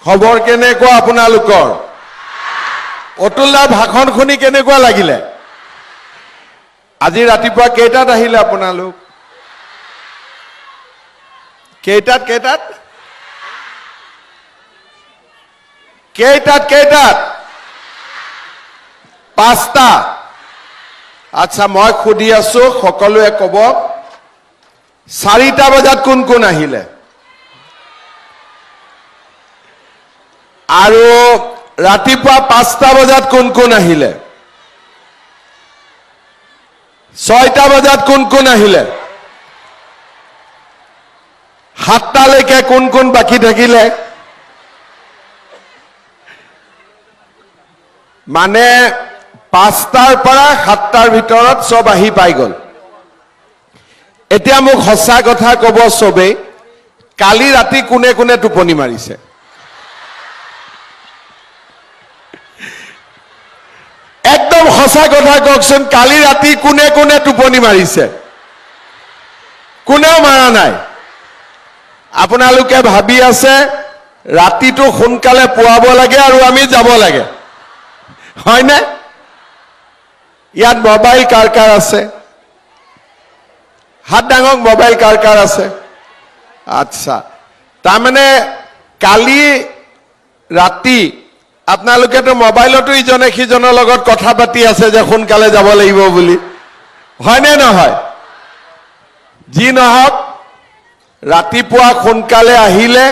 খবৰ কেনেকুৱা আপোনালোকৰ? অতুলদাৰ ভাষণ শুনি কেনেকুৱা লাগিলে? আজি ৰাতিপুৱা কেইটাত আহিলে আপোনালোক? কেইটাত? পাঁচটা। আচ্ছা, মই সুধি আছো, সকলোৱে ক'ব 4টা বজাত কোন কোন আহিলে? আৰু ৰাতিপুৱা 5টা বজাত কোন কোন আহিলে? 6টা বজাত কোন কোন আহিলে? 7টালৈকে কোন কোন বাকী থাকিলে? মানে 5টাৰ পৰা 7টাৰ ভিতৰত সব আহি পাই গ'ল। এতিয়া মোক সঁচা কথা ক'ব চবেই, কালি ৰাতি কোনে কোনে টোপনি মাৰিছে? একদম সঁচা কথা কওকচোন, কালি ৰাতি কোনে কোনে টোপনি মাৰিছে? কোনেও মাৰা নাই। আপোনালোকে ভাবি আছে ৰাতিটো সোনকালে পুৱাব লাগে আৰু আমি যাব লাগে, হয়নে? ইয়াত মোবাইল কাৰ কাৰ আছে? হাত ডাঙক, মোবাইল কাৰ কাৰ আছে? আচ্ছা, তাৰমানে কালি ৰাতি আপোনালোকেতো মোবাইলতো ইজনে সিজনৰ লগত কথা পাতি আছে যে সোনকালে যাব লাগিব বুলি, হয়নে নহয়? যি নহওক, ৰাতিপুৱা সোনকালে আহিলে।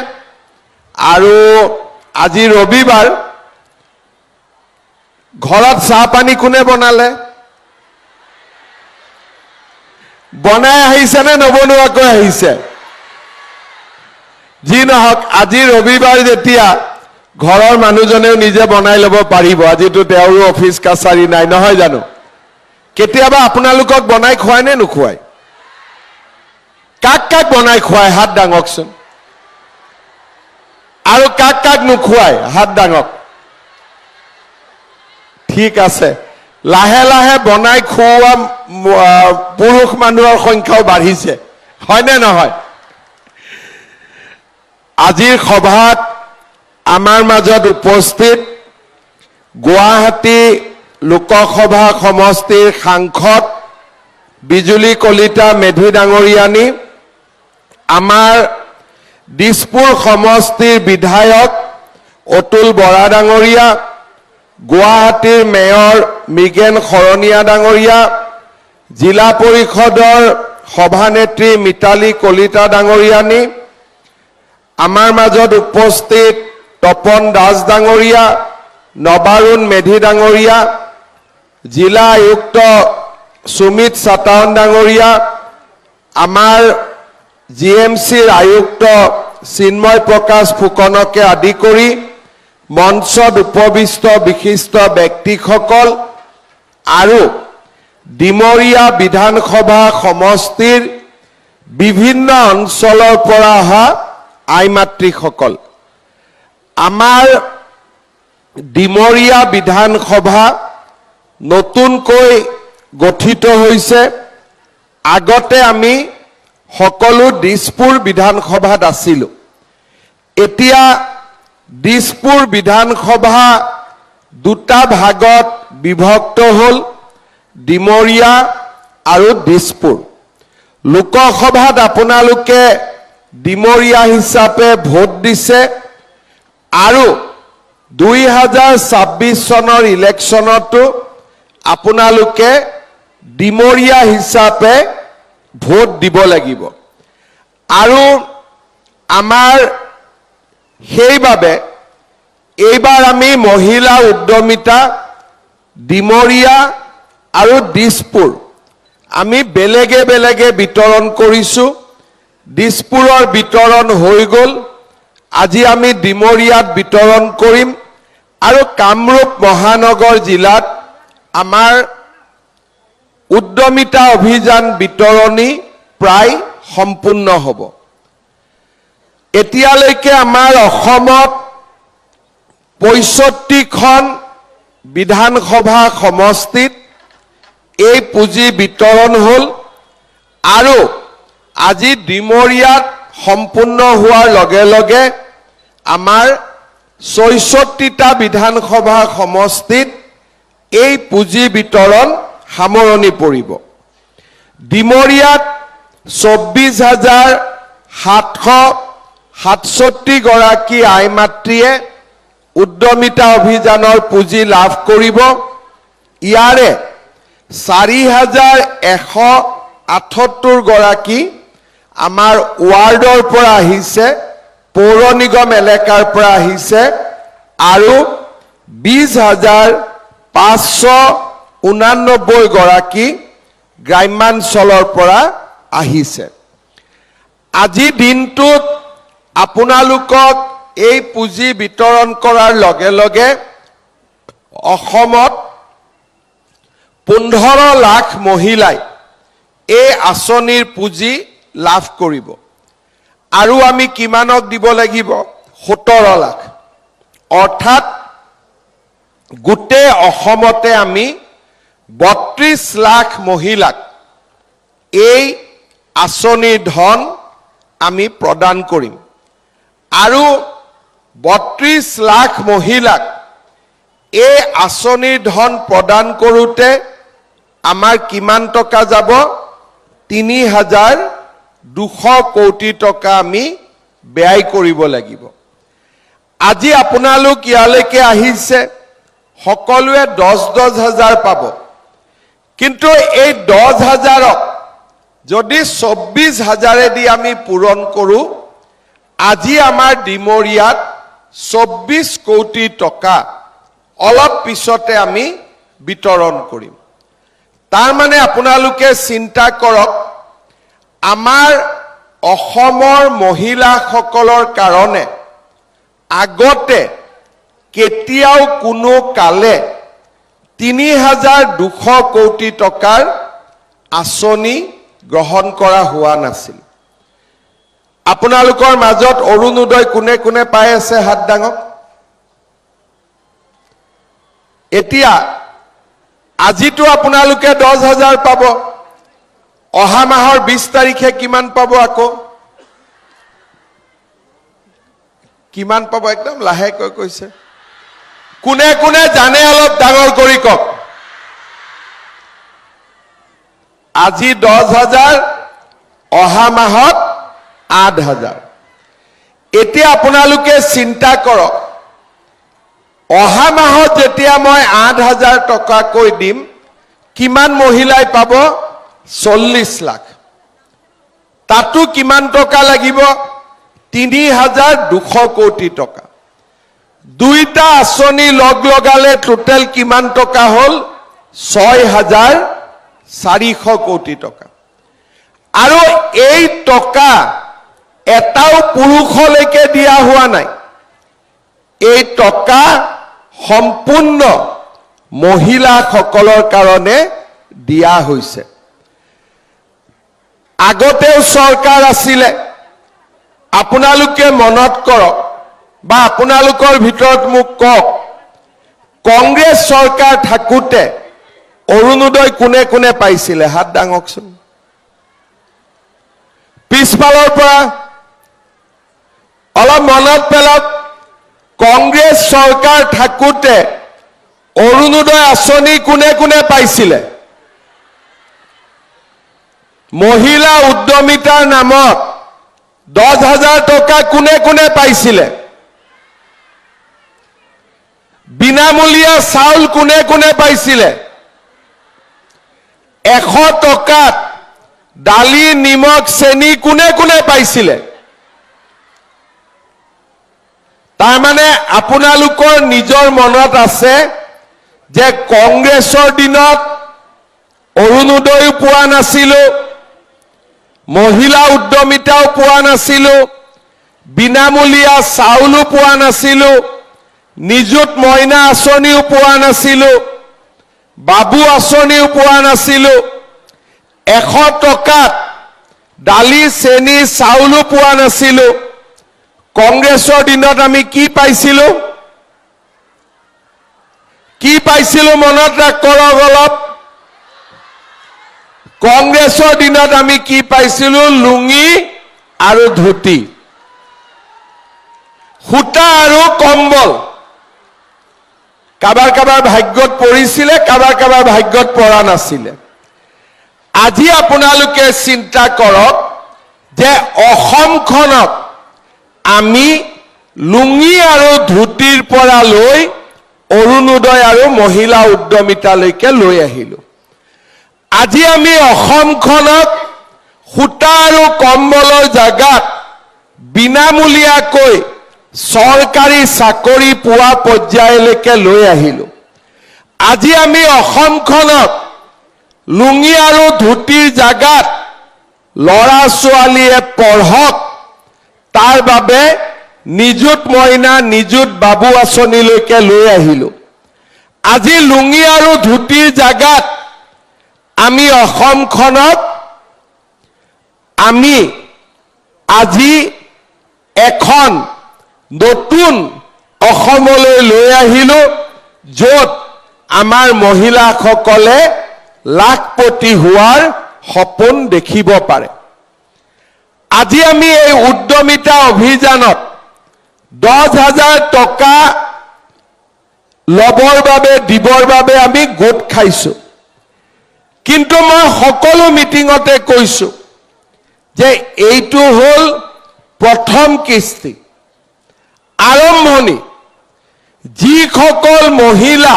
আৰু আজি ৰবিবাৰ, ঘৰত চাহ পানী কোনে বনালে? বনাই আহিছে নে নবনোৱাকৈ আহিছে? যি নহওক, আজি ৰবিবাৰ যেতিয়া ঘৰৰ মানুহজনেও নিজে বনাই ল'ব পাৰিব। আজিতো তেওঁৰো অফিচ কাছাৰী নাই, নহয় জানো? কেতিয়াবা আপোনালোকক বনাই খুৱাই নে নোখুৱাই? কাক কাক বনাই খুৱাই হাত ডাঙকচোন। আৰু কাক কাক নোখুৱাই হাত ডাঙক। ঠিক আছে, লাহে লাহে বনাই খুওৱা পুৰুষ মানুহৰ সংখ্যাও বাঢ়িছে, হয়নে নহয়? আজিৰ সভাত আমাৰ মাজত উপস্থিত গুৱাহাটী লোকসভা সমষ্টিৰ সাংসদ বিজুলী কলিতা মেধি ডাঙৰীয়ানী, আমাৰ দিছপুৰ সমষ্টিৰ বিধায়ক অতুল বৰা ডাঙৰীয়া, গুৱাহাটীৰ মেয়ৰ মৃগেন শৰণীয়া ডাঙৰীয়া, জিলা পৰিষদৰ সভানেত্ৰী মিতালী কলিতা ডাঙৰীয়ানী, আমাৰ মাজত উপস্থিত তপন দাস ডাঙৰীয়া, নবাৰুণ মেধি ডাঙৰীয়া, জিলা আয়ুক্ত সুমিত চাটাউন ডাঙৰীয়া, আমাৰ GMCৰ আয়ুক্ত চিন্ময় প্ৰকাশ ফুকনকে আদি কৰি মঞ্চত উপবিষ্ট বিশিষ্ট ব্যক্তিসকল আৰু ডিমৰীয়া বিধানসভা সমষ্টিৰ বিভিন্ন অঞ্চলৰ পৰা অহা আই মাতৃসকল, আমাৰ ডিমৰীয়া বিধানসভা নতুনকৈ গঠিত হৈছে। আগতে আমি সকলো দিছপুৰ বিধানসভাত আছিলোঁ। এতিয়া দিছপুৰ বিধানসভা দুটা ভাগত বিভক্ত হ'ল, ডিমৰীয়া আৰু দিছপুৰ। লোকসভাত আপোনালোকে ডিমৰীয়া হিচাপে ভোট দিছে আৰু 2026 চনৰ ইলেকশ্যনতো আপোনালোকে ডিমৰীয়া হিচাপে ভোট দিব লাগিব। আৰু আমাৰ সেইবাবে এইবাৰ আমি মহিলা উদ্যমিতা ডিমৰীয়া আৰু দিছপুৰ আমি বেলেগে বেলেগে বিতৰণ কৰিছোঁ। দিছপুৰৰ বিতৰণ হৈ গ'ল, আজি আমি ডিমৰীয়াত বিতৰণ কৰিম। আৰু কামৰূপ মহানগৰ জিলাত আমাৰ উদ্যমিতা অভিযান বিতৰণী প্ৰায় সম্পূৰ্ণ হ'ব। এতিয়ালৈকে আমাৰ অসমত 65খন বিধানসভা সমষ্টিত এই পুঁজি বিতৰণ হ'ল আৰু আজি ডিমৰীয়াত সম্পূৰ্ণ হোৱাৰ লগে লগে আমাৰ 64টা বিধানসভা সমষ্টিত এই পুঁজি বিতৰণ সামৰণি পৰিব। ডিমৰিয়াত 24,767 গৰাকী আই মাতৃয়ে উদ্যমিতা অভিযানৰ পুঁজি লাভ কৰিব। ইয়াৰে 4,178 গৰাকী আমাৰ ৱাৰ্ডৰ পৰা আহিছে, পৌৰ নিগম এলেকাৰ পৰা আহিছে আৰু 20,589 গৰাকী গ্ৰাম্যাঞ্চলৰ পৰা আহিছে। আজি দিনটোত আপোনালোকক এই পুঁজি বিতৰণ কৰাৰ লগে লগে অসমত 15 লাখ মহিলাই এই আঁচনিৰ পুঁজি লাভ কৰিব। আৰু আমি কিমানক দিব লাগিব? 17 লাখ। অৰ্থাৎ গোটেই অসমতে আমি 32 লাখ মহিলাক এই আঁচনিৰ ধন আমি প্ৰদান কৰিম। আৰু 32 লাখ মহিলাক এই আঁচনিৰ ধন প্ৰদান কৰোঁতে আমাৰ কিমান টকা যাব? 3,200 কোটি টকা আমি ব্যয় কৰিব লাগিব। আজি আপোনালোক ইয়ালৈকে আহিছে, সকলোৱে 10,000 পাব। কিন্তু এই 10,000ক যদি 24,000 আমি পূৰণ কৰোঁ, আজি আমাৰ ডিমৰিয়াত 24 কোটি টকা অলপ পিছতে আমি বিতৰণ কৰিম। তাৰ মানে আপোনালোকে চিন্তা কৰক, আমাৰ অসমৰ মহিলাসকলৰ কাৰণে আগতে কেতিয়াও কোনো কালে 3,200 কোটি টকাৰ আঁচনি গ্ৰহণ কৰা হোৱা নাছিল। আপোনালোকৰ মাজত অৰুণোদয় কোনে কোনে পাই আছে? হাত দাঙক। এতিয়া আজিতো আপোনালোকে 10,000 পাব, অহা মাহৰ 20 তাৰিখে কিমান পাব? আকৌ কিমান পাব? একদম লাহেকৈ কৈছে। কোনে কোনে জানে অলপ ডাঙৰ কৰি কওক। আজি 10,000, অহা মাহত 8,000। এতিয়া আপোনালোকে চিন্তা কৰক, অহা মাহত যেতিয়া মই 8,000 টকাকৈ দিম, কিমান মহিলাই পাব? 40 লাখ। তাতো কিমান টকা লাগিব? 3,200 কোটি টকা। দুইটা আঁচনি লগ লগালে টোটেল কিমান টকা হ'ল? 6,400 কোটি টকা। আৰু এই টকা এটাও পুৰুষলৈকে দিয়া হোৱা নাই। এই টকা সম্পূৰ্ণ মহিলাসকলৰ কাৰণে দিয়া হৈছে। আগতেও চৰকাৰ আছিলে, আপোনালোকে মনত কৰক বা আপোনালোকৰ ভিতৰত মোক কওক, কংগ্ৰেছ চৰকাৰ থাকোঁতে অৰুণোদয় কোনে কোনে পাইছিলে? হাত দাঙকচোন। পিছফালৰ পৰা অলপ মনত পেলাওক, কংগ্ৰেছ চৰকাৰ থাকোঁতে অৰুণোদয় আঁচনি কোনে কোনে পাইছিলে? মহিলা উদ্যমিতাৰ নামত 10,000 টকা কোনে কোনে পাইছিলে? বিনামূলীয়া চাউল কোনে কোনে পাইছিলে? 100 টকাত দালি, নিমখ, চেনি কোনে কোনে পাইছিলে? তাৰমানে আপোনালোকৰ নিজৰ মনত আছে যে কংগ্ৰেছৰ দিনত অৰুণোদয়ো পোৱা নাছিলো, মহিলা উদ্যমিতাও পোৱা নাছিলো, বিনামূলীয়া চাউলো পোৱা নাছিলো, নিযুত মইনা আঁচনিও পোৱা নাছিলো, বাবু আঁচনিও পোৱা নাছিলো, 100 টকাত দালি, চেনি, চাউলো পোৱা নাছিলো। কংগ্ৰেছৰ দিনত আমি কি পাইছিলো? কি পাইছিলো মনত কৰক অলপ। কংগ্ৰেছৰ দিনত আমি কি পাইছিলো? লুঙি আৰু ধুতি। সূতা আৰু কম্বল কাবাৰ কাবাৰ ভাগ্যত পৰিছিলে, কাবাৰ কাবাৰ ভাগ্যত পৰা নাছিলে। আজি আপোনালোকে চিন্তা কৰক যে অসমখনক আমি লুঙি আৰু ধুতিৰ পৰা লৈ অৰুণোদয় আৰু মহিলা উদ্যমিতালৈকে লৈ আহিলো। আজি আমি অসমখনক সূতা আৰু কম্বলৰ জাগাত বিনামূলীয়াকৈ চৰকাৰী চাকৰি পোৱা পৰ্যায়লৈকে লৈ আহিলো। আজি আমি অসমখনক লুঙি আৰু ধুতিৰ জাগাত ল'ৰা ছোৱালীয়ে পঢ়ক তাৰ বাবে নিযুত মইনা নিযুত বাবু আঁচনিলৈকে লৈ আহিলো। আজি লুঙি আৰু ধুতিৰ জাগাত আমি অসমখনক আমি আজি এখন নতুন অসমলৈ লৈ আহিলো, য'ত আমাৰ মহিলাসকলে লাখপতি হোৱাৰ সপোন দেখিব পাৰে। আজি আমি এই উদ্যমিতা অভিযানত 10,000 টকা লবৰ বাবে দিবৰ বাবে আমি গোট খাইছো। কিন্তু মই সকলো মিটিঙতে কৈছো যে এইটো হ'ল প্ৰথম কিস্তি, আৰম্ভণি। যিসকল মহিলা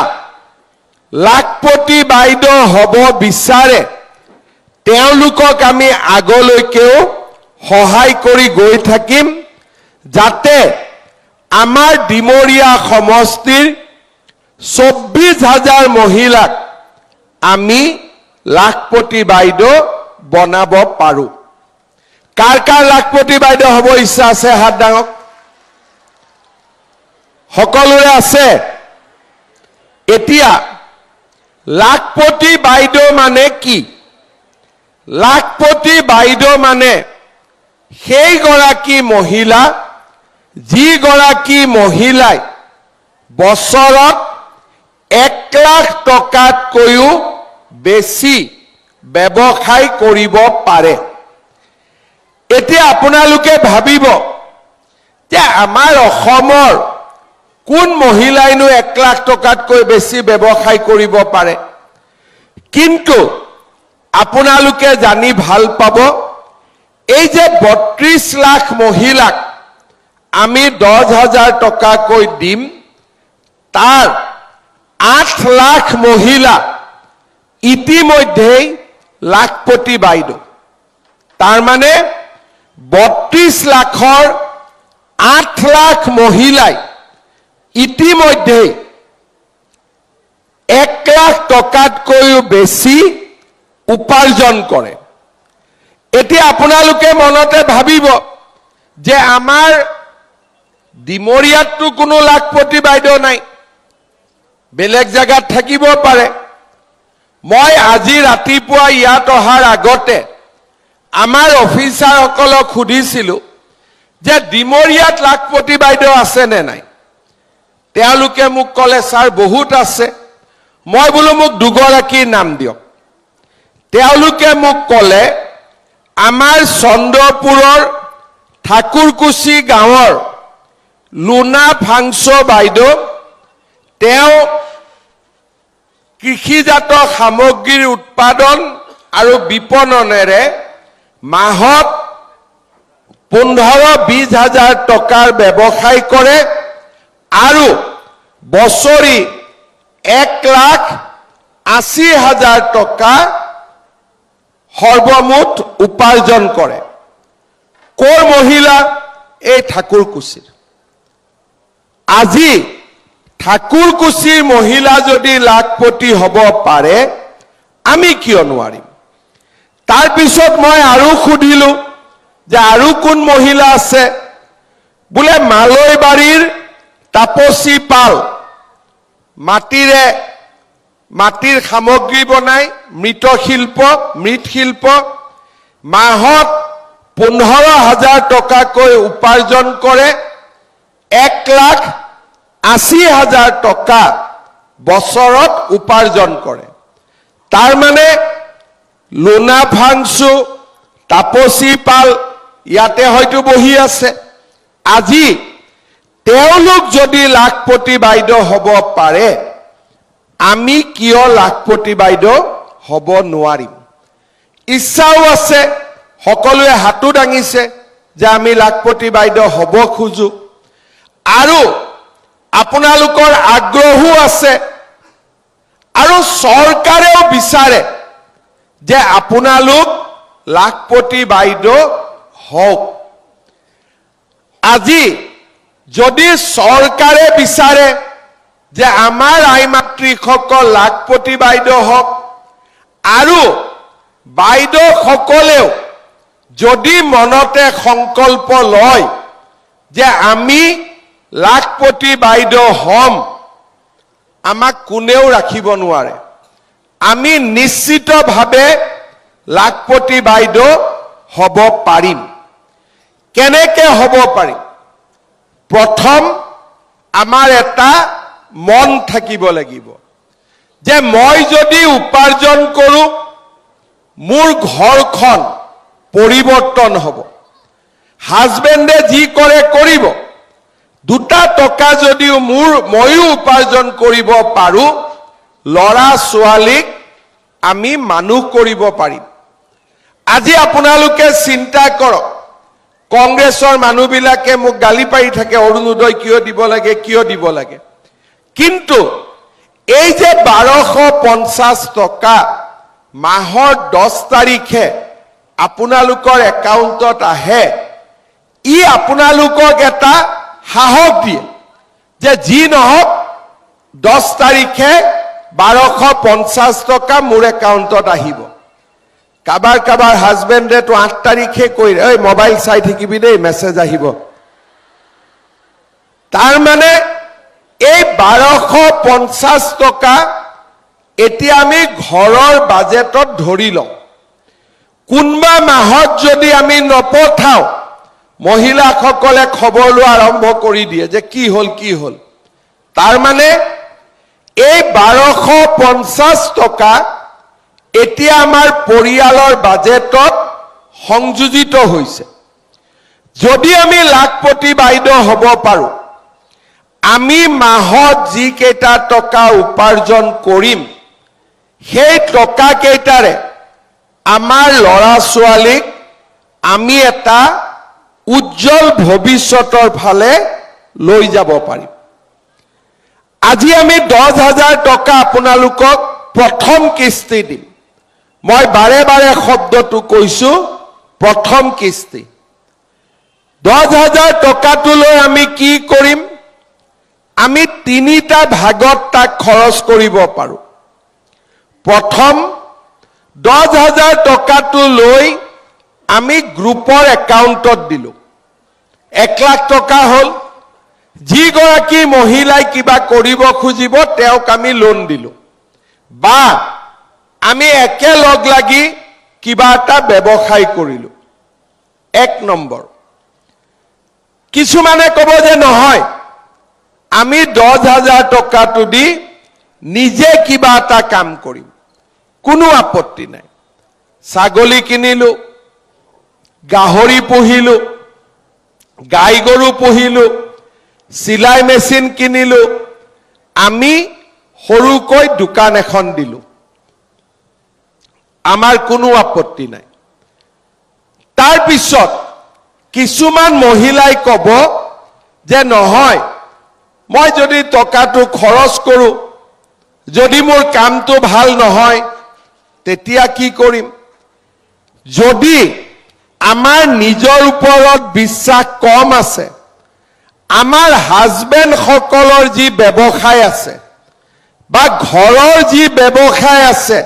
লাখপতি বাইদেউ হ'ব বিচাৰে তেওঁলোকক আমি আগলৈকেও সহায় কৰি গৈ থাকিম, যাতে আমাৰ ডিমৰীয়া সমষ্টিৰ 24,000 মহিলাক আমি লাখপতি বাইদেউ বনাব পাৰো। কাৰ কাৰ লাখপতি বাইদেউ হ'ব ইচ্ছা আছে? হাত দাঙক। সকলোৰে আছে? এতিয়া লাখপতি বাইদেউ মানে কি? লাখপতি বাইদেউ মানে সেইগৰাকী মহিলা যিগৰাকী মহিলাই বছৰত 1 লাখ টকাতকৈও বেছি ব্যৱসায় কৰিব পাৰে। এতিয়া আপোনালোকে ভাবিব যে আমাৰ অসমৰ কোন মহিলাইনো 1 লাখ টকাতকৈ বেছি ব্যৱসায় কৰিব পাৰে? কিন্তু আপোনালোকে জানি ভাল পাব, এই যে 32 লাখ মহিলাক আমি 10,000 টকাকৈ দিম, তাৰ 8 লাখ মহিলা ইতিমধ্যেই লাখপতি বাইদেউ। তাৰ মানে 32 লাখৰ 8 লাখ মহিলাই ইতিমধ্যেই 1 লাখ টকাতকৈও বেছি উপাৰ্জন কৰে। এতিয়া আপোনালোকে মনতে ভাবিব যে আমাৰ ডিমৰীয়াততো কোনো লাখপতি বাইদেউ নাই, বেলেগ জাগাত থাকিব পাৰে। মই আজি ৰাতিপুৱা ইয়াত অহাৰ আগতে আমাৰ অফিচাৰসকলক সুধিছিলো যে ডিমৰীয়াত লাখপতি বাইদেউ আছে নে নাই? তেওঁলোকে মোক ক'লে, ছাৰ বহুত আছে। মই বোলো মোক দুগৰাকীৰ নাম দিয়ক। তেওঁলোকে মোক ক'লে, আমাৰ চন্দ্ৰপুৰৰ ঠাকুৰকুছি গাঁৱৰ লুনা ফাংচো বাইদেউ, তেওঁ কৃষিজাত সামগ্ৰীৰ উৎপাদন আৰু বিপণনেৰে মাহত 15-20 হাজাৰ টকাৰ ব্যৱসায় কৰে আৰু বছৰি 1,80,000 টকা সৰ্বমুঠ উপাৰ্জন কৰে। কৰ মহিলা? এই ঠাকুৰকুছিৰ। আজি ঠাকুৰকুছিৰ মহিলা যদি লাখপতি হ'ব পাৰে, আমি কিয় নোৱাৰিম? তাৰপিছত মই আৰু সুধিলো যে আৰু কোন মহিলা আছে? বোলে মালৈবাৰীৰ তাপসী পাল মাটিৰ সামগ্ৰী বনাই, মৃৎশিল্প, মাহত 15,000 টকাকৈ উপাৰ্জন কৰে, 1,80,000 টকা বছৰত উপাৰ্জন কৰে। তাৰ মানে লুনা ফাংচু, তাপসী পাল ইয়াতে হয়তো বহি আছে। আজি তেওঁলোক যদি লাখপতি বাইদেউ হ'ব পাৰে, আমি কিয় লাখপতি বাইদেউ হ'ব নোৱাৰিম? ইচ্ছাও আছে, সকলোৱে হাতো দাঙিছে যে আমি লাখপতি বাইদেউ হ'ব খোজো, আৰু আপোনালোকৰ আগ্ৰহো আছে, আৰু চৰকাৰেও বিচাৰে যে আপোনালোক লাখপতি বাইদেউ হওক। আজি যদি চৰকাৰে বিচাৰে যে আমাৰ আই মাতৃসকল লাখপতি বাইদেউ হওক, আৰু বাইদেউসকলেও যদি মনতে সংকল্প লয় যে আমি লাখপতি বাইদেউ হ'ম, আমাক কোনেও ৰাখিব নোৱাৰে। আমি নিশ্চিতভাৱে লাখপতি বাইদেউ হ'ব পাৰিম। কেনেকে হ'ব পাৰিম? প্ৰথম আমাৰ এটা মন থাকিব লাগিব যে মই যদি উপাৰ্জন কৰোঁ, মোৰ ঘৰখন পৰিৱৰ্তন হ'ব। হাজবেণ্ডে যি কৰে কৰিব, দুটা টকা যদিও ময়ো উপাৰ্জন কৰিব পাৰোঁ, ল'ৰা ছোৱালীক আমি মানুহ কৰিব পাৰিম। আজি আপোনালোকে চিন্তা কৰক, কংগ্ৰেছৰ মানুহবিলাকে মোক গালি পাৰি থাকে, অৰুণোদয় কিয় দিব লাগে, কিয় দিব লাগে। কিন্তু এই যে 1250 টকা মাহৰ 10 তাৰিখে আপোনালোকৰ একাউণ্টত আহে, ই আপোনালোকক এটা সাহস দিয়ে যে যি নহওক 10 তাৰিখে 1250 টকা মোৰ একাউণ্টত আহিব। কাবাৰ কাবাৰ হাজবেণ্ডেতো 8 তাৰিখে কৈ ঐ মোবাইল চাই থাকিবি দেই, মেছেজ আহিব। তাৰ মানে এই 1250 টকা এতিয়া আমি ঘৰৰ বাজেটত ধৰি লওঁ। কোনবা মাহত যদি আমি নপঠাওঁ, মহিলাসকলে খবৰ লোৱা আৰম্ভ কৰি দিয়ে যে কি হ'ল কি হ'ল। তাৰ মানে এই 1250 টকা এতিয়া আমাৰ পৰিয়ালৰ বাজেটত সংযোজিত হৈছে। যদি আমি লাখপতি বাইদেউ হ'ব পাৰোঁ, আমি মাহত যি কেইটা টকা উপাৰ্জন কৰিম, সেই টকা কেইটাৰে আমাৰ ল'ৰা ছোৱালীক আমি এটা উজ্জ্বল ভৱিষ্যতৰ ফালে লৈ যাব পাৰিম। আজি আমি 10,000 টকা আপোনালোকক প্ৰথম কিস্তি দিম। মই বাৰে বাৰে শব্দটো কৈছো, প্ৰথম কিস্তি 10,000 টকাটো লৈ আমি কি কৰিম? আমি 3টা ভাগত তাক খৰচ কৰিব পাৰোঁ। প্ৰথম 10,000 টকাটো লৈ আমি গ্ৰুপৰ একাউণ্টত দিলোঁ, 1 লাখ টকা হ'ল। যিগৰাকী মহিলাই কিবা কৰিব খুজিব তেওঁক আমি লোন দিলোঁ, বা আমি একেলগ লাগি কিবা এটা ব্যৱসায় কৰিলোঁ। 1 নম্বৰ। কিছুমানে ক'ব যে নহয়, আমি 10,000 টকাটো দি নিজে কিবা এটা কাম কৰিম, কোনো আপত্তি নাই। ছাগলী কিনিলোঁ, গাহৰি পুহিলোঁ, গাই গৰু পুহিলোঁ, চিলাই মেচিন কিনিলোঁ, আমি সৰুকৈ দোকান এখন দিলোঁ, আমাৰ কোনো আপত্তি নাই। তাৰপিছত কিছুমান মহিলাই ক'ব যে নহয়, মই যদি টকাটো খৰচ কৰোঁ, যদি মোৰ কামটো ভাল নহয়, তেতিয়া কি কৰিম? যদি আমাৰ নিজৰ ওপৰত বিশ্বাস কম আছে, আমাৰ হাজবেণ্ড সকলৰ যি ব্যৱসায় আছে বা ঘৰৰ যি ব্যৱসায় আছে,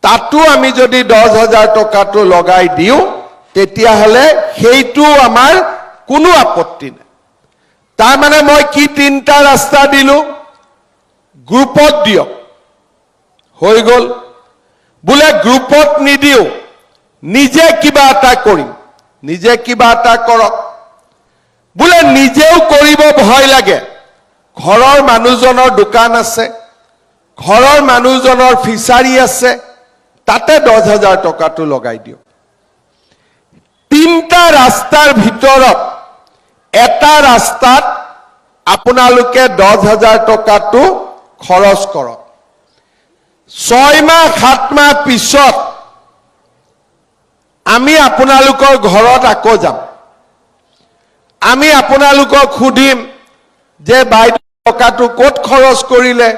তাতো আমি যদি 10,000 টকাটো লগাই দিওঁ, তেতিয়াহ'লে সেইটো আমাৰ কোনো আপত্তি নাই। তাৰ মানে মই কি 3টা ৰাস্তা দিলোঁ? গ্ৰুপত দিয়ক, হৈ গ'ল। বোলে গ্ৰুপত নিদিওঁ, নিজে কিবা এটা কৰিম, নিজে কিবা এটা কৰক। বোলে নিজেও কৰিব ভয় লাগে, ঘৰৰ মানুহজনৰ দোকান আছে, ঘৰৰ মানুহজনৰ ফিচাৰী আছে, তাতে 10,000 টকাটো লগাই দিয়ক। 3টা ৰাস্তাৰ ভিতৰত এটা ৰাস্তাত আপোনালোকে 10,000 টকাটো খৰচ কৰক 6 মাহ 7 মাহ পিছত আমি আপোনালোকৰ ঘৰত আকৌ যাম আমি আপোনালোকক খুদিম যে বাইদেউ টকাটো ক'ত খৰচ কৰিলে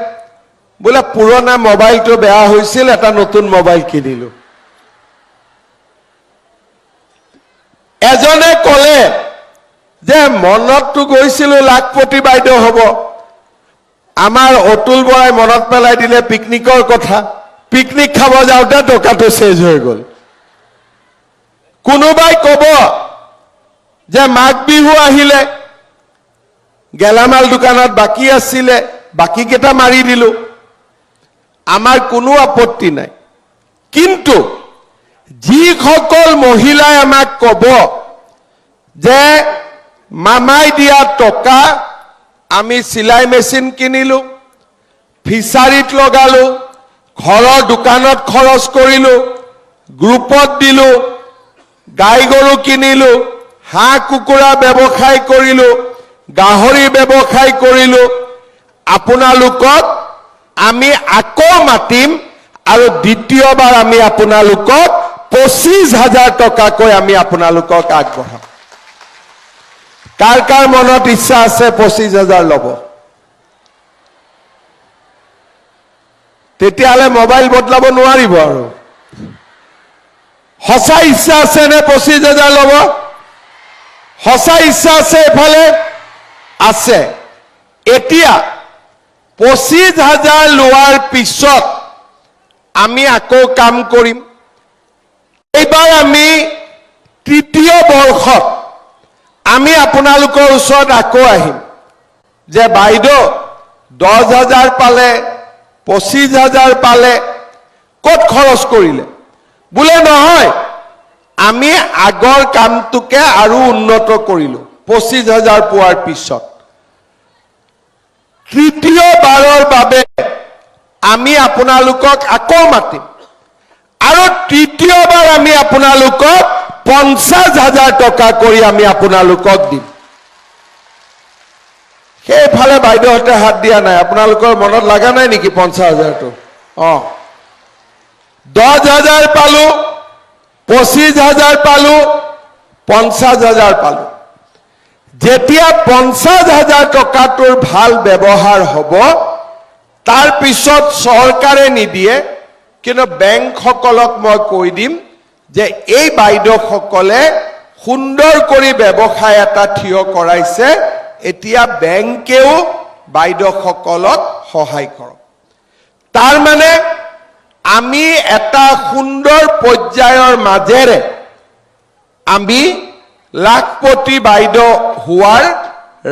বোলে পুৰণা মোবাইলটো বেয়া হৈছিল এটা নতুন মোবাইল কিনিলো এজনে ক'লে যে মনতটো গৈছিল লাখপতি বাইদেউ হ'ব আমাৰ অতুল বৰাই মনত পেলাই দিলে পিকনিকৰ কথা পিকনিক খাব যাওঁতে টকাটো শেষ হৈ গ'ল কোনোবাই ক'ব যে মাঘ বিহু আহিলে গেলামাল দোকানত বাকি আছিলে বাকি কেটা মাৰি দিলো আমাৰ কোনো আপত্তি নাই কিন্তু যিসকল মহিলাই আমাক ক'ব যে মামাই দিয়া টকা আমি সিলাই মেচিন কিনিলো ফিচাৰিত লগালো ঘৰৰ দোকানত খৰচ কৰিলো গ্ৰুপত দিলো গাই গৰু কিনিলো হাঁহ কুকুৰা ব্যৱসায় কৰিলো গাহৰি ব্যৱসায় কৰিলো আপোনালোকক আমি আকৌ মাতিম আৰু দ্বিতীয়বাৰ আমি আপোনালোকক 25,000 টকাকৈ আমি আপোনালোকক আগবঢ়াম কাৰ কাৰ মনত ইচ্ছা আছে 25,000 ল'ব তেতিয়ালে মোবাইল বদলাব নোৱাৰিব আৰু হসা ইচ্ছা আছে নে 25,000 ল'ব হসা ইচ্ছা আছে এফালে আছে এতিয়া 25,000 লোৱাৰ পিছত আমি আকৌ কাম কৰিম এইবাৰ আমি তৃতীয় বৰ্ষত আমি আপোনালোকৰ ওচৰত আকৌ আহিম যে বাইদেউ 10,000 পালে 25,000 পালে ক'ত খৰচ কৰিলে বোলে নহয় আমি আগৰ কামটোকে আৰু উন্নত কৰিলো 25,000 পোৱাৰ পিছত তৃতীয়বাৰৰ বাবে আমি আপোনালোকক আকৌ মাতিম আৰু তৃতীয়বাৰ আমি আপোনালোকক 50,000 টকা কৰি আমি আপোনালোকক দিম সেইফালে বাইদেউহঁতে হাত দিয়া নাই আপোনালোকৰ মনত লাগা নাই নেকি 50,000টো 10,000 পালো 25,000 পালো 50,000 পালো যেতিয়া 50,000 টকাটোৰ ভাল ব্যৱহাৰ হ'ব তাৰ পিছত চৰকাৰে নিদিয়ে কিন্তু বেংকসকলক মই কৈ দিম যে এই বাইদেউসকলে সুন্দৰ কৰি ব্যৱসায় এটা থিয় কৰাইছে এতিয়া বেংকেও বাইদেউসকলক সহায় কৰক তাৰ মানে আমি এটা সুন্দৰ পৰ্যায়ৰ মাজেৰে আমি লাখপতি বাইদেউ হোৱাৰ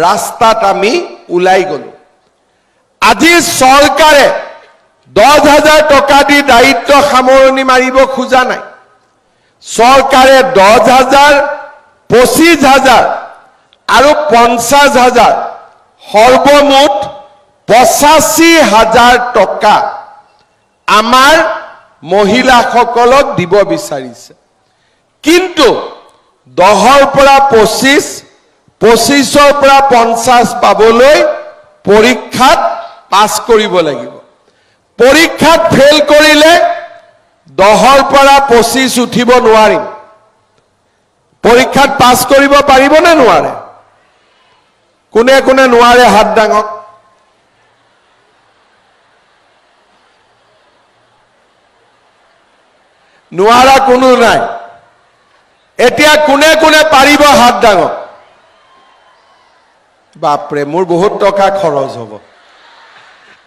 ৰাস্তাত আমি ওলাই গলো আজি চৰকাৰে 10,000 টকা দি দায়িত্ব সামৰণি মাৰিব খোজা নাই চৰকাৰে 10,000 25,000 আৰু 50,000 সৰ্বমুঠ 85,000 টকা আমাৰ মহিলাসকলক দিব বিচাৰিছে কিন্তু 10ৰ পৰা 25 25ৰ পৰা 50 পাবলৈ পৰীক্ষাত পাছ কৰিব লাগিব পৰীক্ষাত ফেল কৰিলে 10ৰ পৰা 25 উঠিব নোৱাৰিম পৰীক্ষাত পাছ কৰিব পাৰিব নে নোৱাৰে কোনে কোনে নোৱাৰে হাত ডাঙক নোৱাৰা কোনো নাই এতিয়া কোনে কোনে পাৰিব হাত ডাঙক বাপৰে মোৰ বহুত টকা খৰচ হ'ব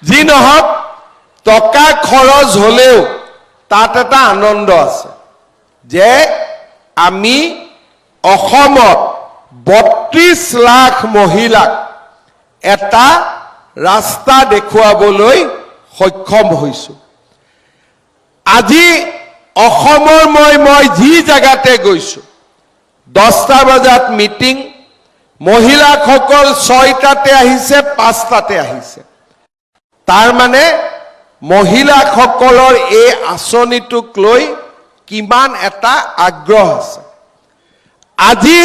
যি নহওক টকা খৰচ হলেও তাত এটা আনন্দ আছে যে আমি অসমত 32 লাখ মহিলাক এটা ৰাস্তা দেখুৱাবলৈ সক্ষম হৈছো আজি অসমৰ মই যি জায়গাতে গৈছো 10টা বজাত মিটিং মহিলাসকল 6টাতে আহিছে 5টাতে আহিছে তাৰ মানে মহিলাসকলৰ এই আঁচনিটোক লৈ কিমান এটা আগ্ৰহ আছে আজি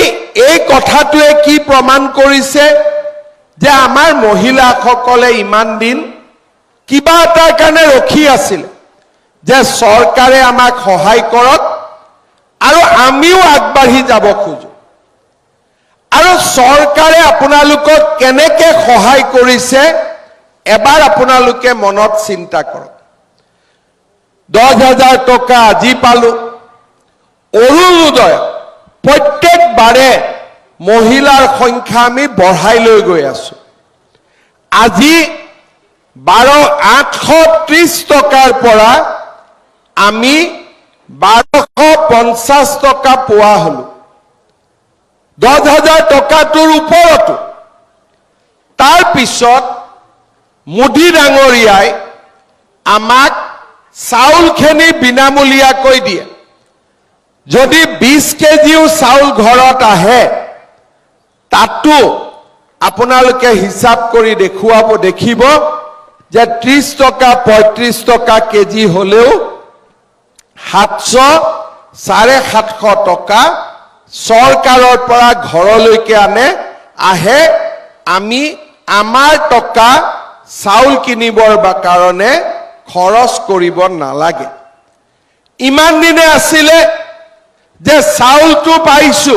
এই কথাটোৱে কি প্ৰমাণ কৰিছে যে আমাৰ মহিলাসকলে ইমান দিন কিবা এটাৰ কাৰণে ৰখি আছিল যে চৰকাৰে আমাক সহায় কৰক আৰু আমিও আগবাঢ়ি যাব খোজো আৰু চৰকাৰে আপোনালোকক কেনেকৈ সহায় কৰিছে এবাৰ আপোনালোকে মনত চিন্তা কৰক 10,000 টকা আজি পালো অৰুণোদয় প্ৰত্যেকবাৰে মহিলাৰ সংখ্যা আমি বঢ়াই লৈ গৈ আছো আজি 12,830 টকাৰ পৰা আমি 1250 টকা পোৱা হলো 10,000 টকাটোৰ ওপৰতো তাৰ পিছত মোদী ডাঙৰীয়াই আমাক চাউলখিনি বিনামূলীয়াকৈ দিয়ে যদি 20 কেজিও চাউল ঘৰত আহে তাতো আপোনালোকে হিচাপ কৰি দেখিব যে 30 টকা 35 টকা কেজি হলেও 700 750 টকা চৰকাৰৰ পৰা ঘৰলৈকে আহে আমি আমাৰ টকা চাউল কিনিবৰ কাৰণে খৰচ কৰিব নালাগে ইমান দিনে আছিলে যে চাউলটো পাইছো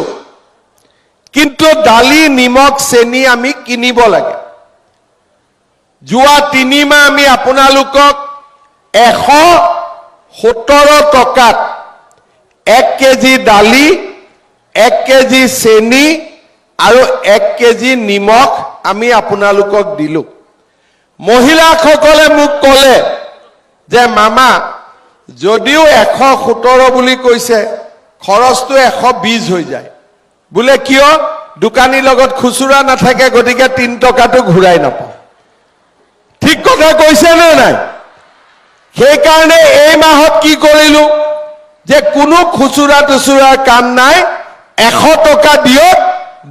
কিন্তু দালি নিমখ চেনি আমি কিনিব লাগে যোৱা 3 মাহ আমি আপোনালোকক 117 টকাত 1 কেজি দালি 1 কেজি চেনি আৰু 1 কেজি নিমখ আমি আপোনালোকক দিলো মহিলাসকলে মোক ক'লে যে মামা যদিও 117 বুলি কৈছে খৰচটো 120 হৈ যায় বোলে কিয় দোকানীৰ লগত খুচুৰা নাথাকে গতিকে 3 টকাটো ঘূৰাই নাপাওঁ ঠিক কথা কৈছে নে নাই সেই কাৰণে এই মাহত কি কৰিলো যে কোনো খুচুৰা তুচুৰাৰ কাম নাই 100 টকা দিয়ক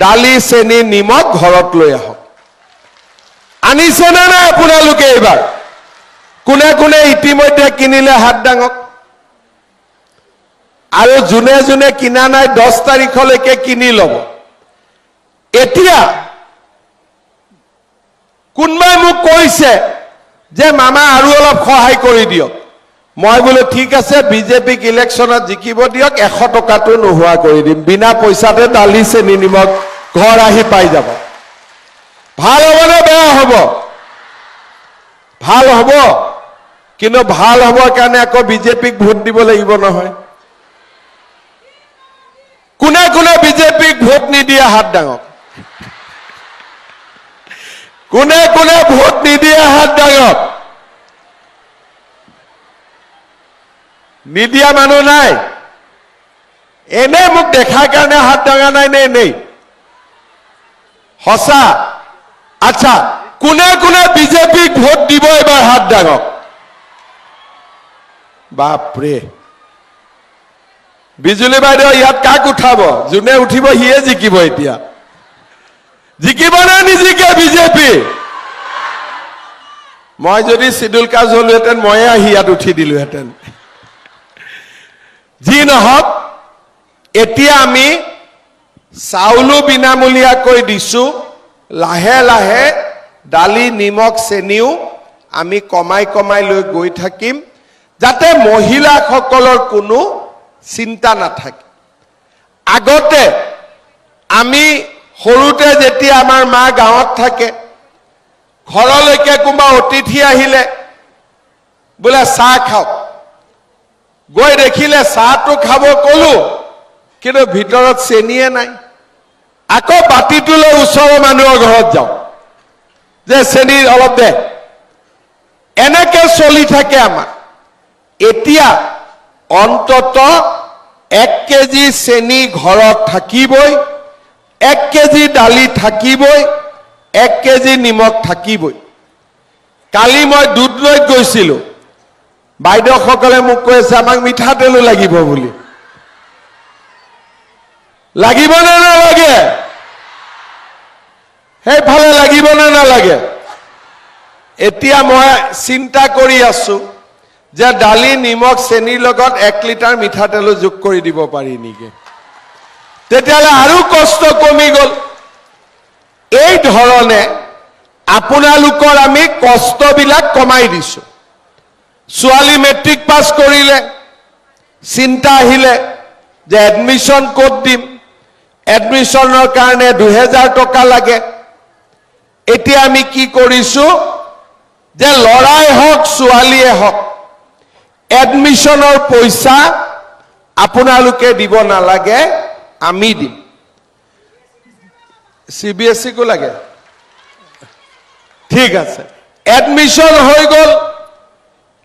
দালি চেনি নিমখ ঘৰত লৈ আহক আনিছে না নাই আপোনালোকে এইবাৰ কোনে কোনে ইতিমধ্যে কিনিলে হাত দাঙক আৰু জুনে জুনে কিনা নাই 10 তাৰিখলৈকে কিনি লব এতিয়া কোনবাই মোক কৈছে যে মামা আৰু অলপ সহায় কৰি দিয়ক মই বোলে ঠিক আছে বিজেপিক ইলেকশ্যনত জিকিব দিয়ক 100 টকাটো নোহোৱা কৰি দিম বিনা পইচাতে দালি চেনি নিমখ ঘৰ আহি পাই যাব ভাল হ'ব নে বেয়া হ'ব ভাল হ'ব কিন্তু ভাল হ'বৰ কাৰণে আকৌ বিজেপিক ভোট দিব লাগিব নহয় কোনে কোনে বিজেপিক ভোট নিদিয়ে হাত দাঙক কোনে কোনে ভোট নিদিয়ে হাত দাঙক নিদিয়া মানুহ নাই এনে মোক দেখাৰ কাৰণে হাত দাঙা নাই নে নেই সঁচা আচ্ছা কোনে কোনে বিজেপিক ভোট দিব এবাৰ হাত দাঙক বাপৰে বিজুলী বাইদেউ ইয়াত কাক উঠাব যোনে উঠিব সিয়ে জিকিব এতিয়া জিকিব নে নিজিকে বিজেপি মই যদি শিডিউল কাজ হলোহেঁতেন ময়ে আহি ইয়াত উঠি দিলোহেঁতেন যি নহওক এতিয়া আমি চাউলো বিনামূলীয়াকৈ দিছো লাহে লাহে দালি নিমখ চেনিও আমি কমাই কমাই লৈ গৈ থাকিম যাতে মহিলাসকলৰ কোনো চিন্তা নাথাকে আগতে আমি সৰুতে যেতিয়া আমাৰ মা গাঁৱত থাকে ঘৰলৈকে কোনোবা অতিথি আহিলে বোলে চাহ খাওক গৈ দেখিলে চাহটো খাব কলো কিন্তু ভিতৰত চেনিয়ে নাই আকৌ বাটিটো লৈ ওচৰৰ মানুহৰ ঘৰত যাওঁ যে চেনি অলপ দে এনেকে চলি থাকে আমাৰ এতিয়া অন্তত 1 কেজি চেনি ঘৰত থাকিবই 1 কেজি দালি থাকিবই 1 কেজি নিমখ থাকিবই কালি মই দুধনৈত গৈছিলো বাইদেউসকলে মোক কৈছে আমাক মিঠাতেলো লাগিব বুলি লাগিব নে নালাগে সেইফালে লাগিব নে নালাগে এতিয়া মই চিন্তা কৰি আছো যে দালি নিমখ চেনিৰ লগত 1 লিটাৰ মিঠাতেলো যোগ কৰি দিব পাৰি নেকি তেতিয়ালে আৰু কষ্ট কমি গল এই ধৰণে আপোনালোকৰ আমি কষ্টবিলাক কমাই দিছো ছোৱালী মেট্ৰিক পাছ কৰিলে চিন্তা আহিলে যে এডমিশন ক'ত দিম এডমিশনৰ কাৰণে 2000 টকা লাগে এতিয়া আমি কি কৰিছো যে লৰাই হওক ছোৱালীয়ে হওক এডমিশনৰ পইচা আপোনালোকে দিব নালাগে আমি দিম CBSE কো লাগে ঠিক আছে এডমিশন হৈ গল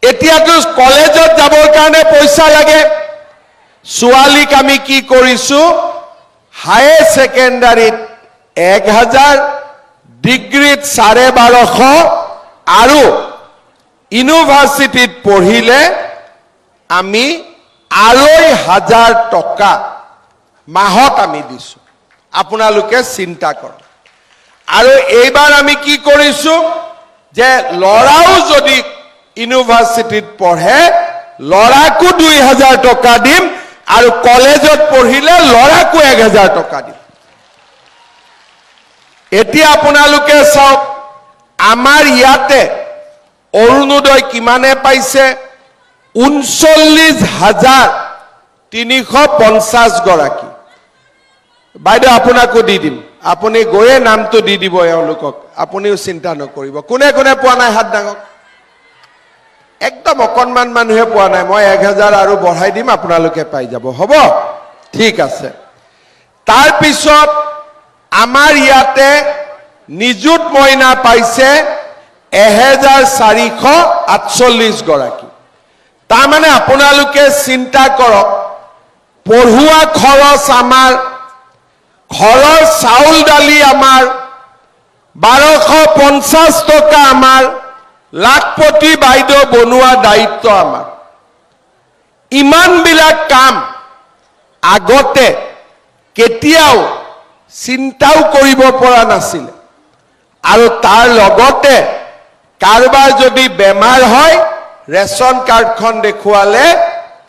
এতিয়াতো কলেজত যাবৰ কাৰণে পইচা লাগে ছোৱালীক আমি কি কৰিছো হায়াৰ সেকেন্ডাৰীত 1000 ডিগ্ৰীত 1250 আৰু ইউনিভাৰ্সিটিত পঢ়িলে আমি 2500 টকা মাহত আমি দিছো আপোনালোকে চিন্তা কৰক আৰু এইবাৰ আমি কি কৰিছো যে লৰাও যদি ইউনিভাৰ্সিটিত পঢ়ে লৰাকো 2000 টকা দিম আৰু কলেজত পঢ়িলে লৰাকো 1000 টকা দিম এতিয়া আপোনালোকে চাওক আমাৰ ইয়াতে অৰুণোদয় কিমানে পাইছে 39350 গৰাকী বাইদেউ আপোনাকো দি দিম আপুনি গৈয়ে নামটো দি দিব এওঁলোকক আপুনিও চিন্তা নকৰিব কোনে কোনে পোৱা নাই হাত ডাঙক একদম অকনমান মানুহে পোৱা নাই মই 1000 আৰু বঢ়াই দিম আপোনালোকে পাই যাব হ'ব ঠিক আছে তাৰ পিছত আমাৰ ইয়াতে নিযুত মইনা পাইছে 1448 গৰাকী তাৰ মানে আপোনালোকে চিন্তা কৰক পঢ়ুৱা খৰচ আমাৰ ঘৰৰ চাউল দালি আমাৰ 1250 টকা আমাৰ লাখপতি বাইদেউ বনোৱা দায়িত্ব আমাৰ ইমান বিলাক কাম আগতে কেতিয়াও চিন্তাও কৰিব পৰা নাছিল আৰু তাৰ লগতে কাৰোবাৰ যদি বেমাৰ হয় ৰেশন কাৰ্ডখন দেখুৱালে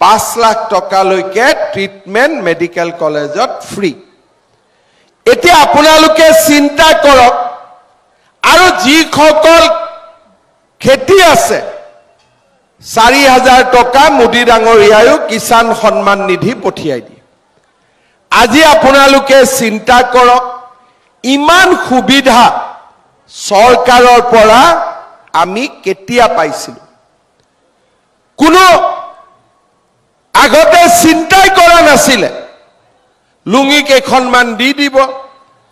5 লাখ টকালৈকে ট্ৰিটমেন্ট মেডিকেল কলেজত ফ্ৰী এতিয়া আপোনালোকে চিন্তা কৰক আৰু যিসকল খেতি আছে 4000 টকা মোদী ডাঙৰীয়ায়ো কিষাণ সন্মান নিধি পঠিয়াই দিয়ে আজি আপোনালোকে চিন্তা কৰক ইমান সুবিধা চৰকাৰৰ পৰা আমি কেতিয়া পাইছিলো কোনো আগতে চিন্তাই কৰা নাছিলে লুঙি কেইখনমান দি দিব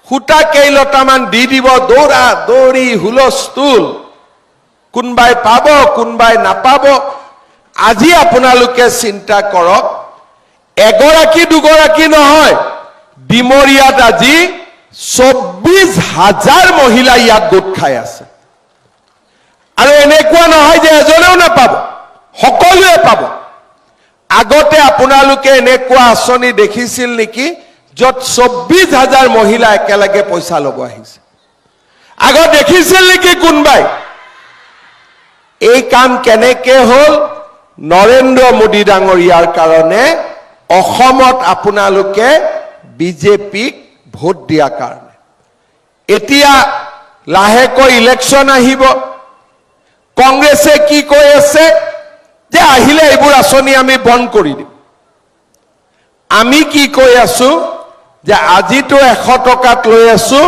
খুটা কেইলটামান দি দিব দৌৰা দৌৰি হুলস্থুল কোনবাই পাব কোনবাই নাপাব আজি আপোনালোকে চিন্তা কৰক এগৰাকী দুগৰাকী নহয় ডিমৰিয়াত আজি 24000 মহিলা ইয়াত গোট খাই আছে আৰু এনেকুৱা নহয় যে এজনেও নাপাব সকলোৱে পাব আগতে আপোনালোকে এনেকুৱা আঁচনি দেখিছিল নেকি যত 24000 মহিলা একেলগে পইচা লব আহিছে আগত দেখিছিল নেকি কোনবাই এই কাম কেনেকে হল নৰেন্দ্ৰ মোদী ডাঙৰীয়াৰ কাৰণে অসমত আপোনালোকে বিজেপিক ভোট দিয়া কাৰণে এতিয়া লাহেকৈ ইলেকশন আহিব কংগ্ৰেছে কি কৈ আছে যে আহিলে এইবোৰ আঁচনি আমি বন্ধ কৰি দিম আমি কি কৈ আছো যে আজিতো 100 টকাত লৈ আছো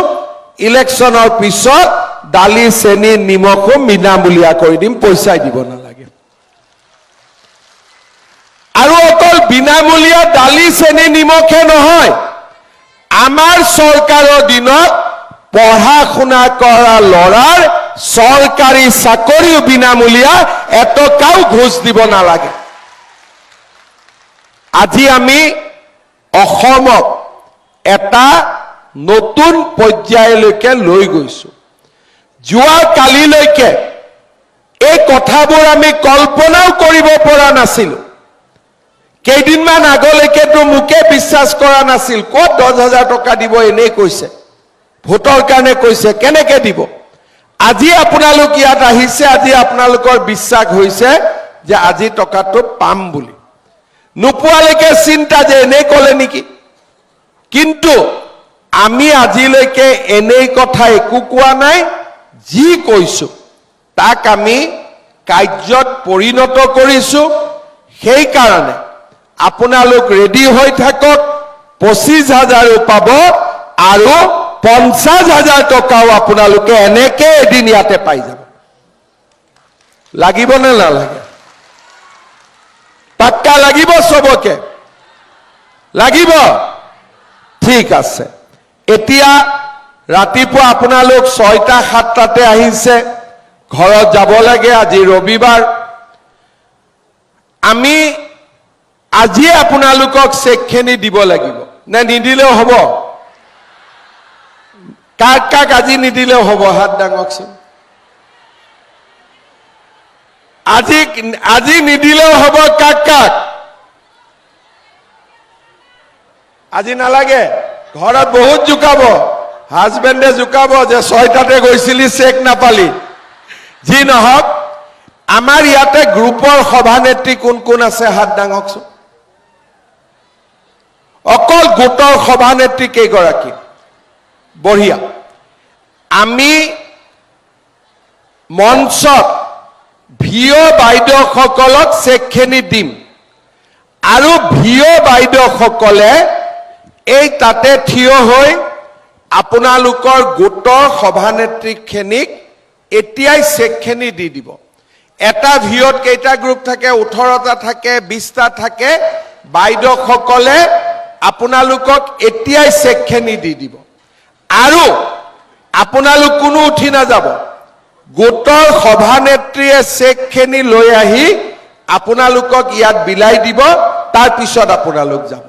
ইলেকশনৰ পিছত দালি চেনি নিমখো বিনামূলীয়া কৰি দিম পইচা দিব নালাগে আৰু অকল বিনামূলীয়া দালি চেনি নিমখে নহয় আমাৰ চৰকাৰৰ দিনত পঢ়া শুনা কৰা লৰাৰ চৰকাৰী চাকৰিও বিনামূলীয়া এটকাও ঘোষ দিব নালাগে আজি আমি অসমক এটা নতুন পৰ্যায়লৈকে লৈ গৈছো যোৱা কালিলৈকে এই কথাবোৰ আমি কল্পনাও কৰিব পৰা নাছিলো কেইদিনমান আগলৈকেতো মুকে বিশ্বাস কৰা নাছিল ক'ত 10000 টকা দিব এনে কৈছে ভোটৰ কাৰণে কৈছে কেনেকে দিব আজি আপোনালোক ইয়াত আহিছে আজি আপোনালোকৰ বিশ্বাস হৈছে যে আজি টকাটো পাম বুলি নোপোৱালৈকে চিন্তা যে এনে কলে নেকি কিন্তু আমি আজিলৈকে এনেই কথা একো কোৱা নাই যি কৈছো তাক আমি কাৰ্যত পৰিণত কৰিছো। সেই কাৰণে আপোনালোক ৰেডি হৈ থাকক। 25,000 পাব আৰু 50,000 টকাও আপোনালোকে এনেকে এদিন ইয়াতে পাই যাব। লাগিব নে নালাগে? পাক্কা লাগিব? সবকে লাগিব? ঠিক আছে। এতিয়া ৰাতিপুৱা আপোনালোক 6টা-7টাতে আহিছে, ঘৰত যাব লাগে। আজি ৰবিবাৰ। আমি আজি আপোনালোকক চেকখিনি দিব লাগিব নে নিদিলেও হ'ব? কাক কাক আজি নিদিলেও হ'ব? হাত দাঙকচোন। আজি নিদিলেও হ'ব? কাক কাক আজি নালাগে? ঘৰত বহুত জোকাব, হাজবেণ্ডে জোকাব যে 6টাতে গৈছিলি চেক নাপালি। যি নহওক, আমাৰ ইয়াতে গ্ৰুপৰ সভানেত্ৰী কোন কোন আছে? হাত দাঙকচোন। অকল গোটৰ সভানেত্ৰী কেইগৰাকী? বঢ়িয়া। আমি মঞ্চত ভিঅ' বাইদেউসকলক চেকখিনি দিম আৰু ভিঅ' বাইদেউসকলে এই তাতে থিয় হৈ আপোনালোকৰ গোটৰ সভানেত্ৰীখিনিক এতিয়াই চেকখিনি দি দিব। এটা ভিঅ'ত কেইটা গ্ৰুপ থাকে? 18টা থাকে, 20টা থাকে। বাইদেউসকলে আপোনালোকক এতিয়াই চেকখিনি দি দিব আৰু আপোনালোক কোনো উঠি নাযাব। গোটৰ সভানেত্ৰীয়ে চেকখিনি লৈ আহি আপোনালোকক ইয়াত বিলাই দিব। তাৰ পিছত আপোনালোক যাব।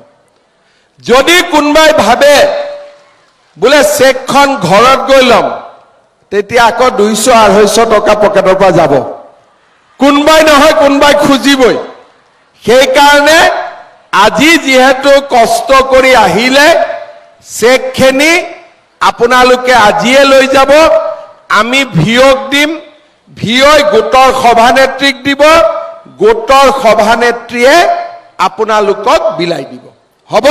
যদি কোনোবাই ভাবে বোলে চেকখন ঘৰত গৈ ল'ম, তেতিয়া আকৌ 200-250 টকা পকেটৰ পৰা যাব। কোনোবাই নহয় কোনোবাই খুজিবই। সেইকাৰণে আজি যিহেতু কষ্ট কৰি আহিলে, চেকখিনি আপোনালোকে আজিয়ে লৈ যাব। আমি ভিঅ'ক দিম, ভিঅ'ই গোটৰ সভানেত্ৰীক দিব, গোটৰ সভানেত্ৰীয়ে আপোনালোকক বিলাই দিব। হ'ব?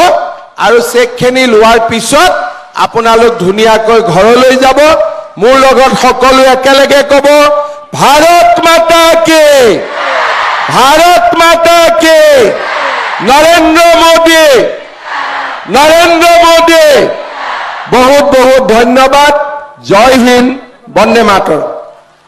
আৰু চেকখিনি লোৱাৰ পিছত আপোনালোক ধুনীয়াকৈ ঘৰলৈ যাব। মোৰ লগত সকলো একেলগে ক'ব, ভাৰত মাতা কি, ভাৰত মাতা কি, নৰেন্দ্ৰ মোদী, নৰেন্দ্ৰ মোদী। বহুত বহুত ধন্যবাদ। জয় হিন্দ, বন্দে মাতৰম।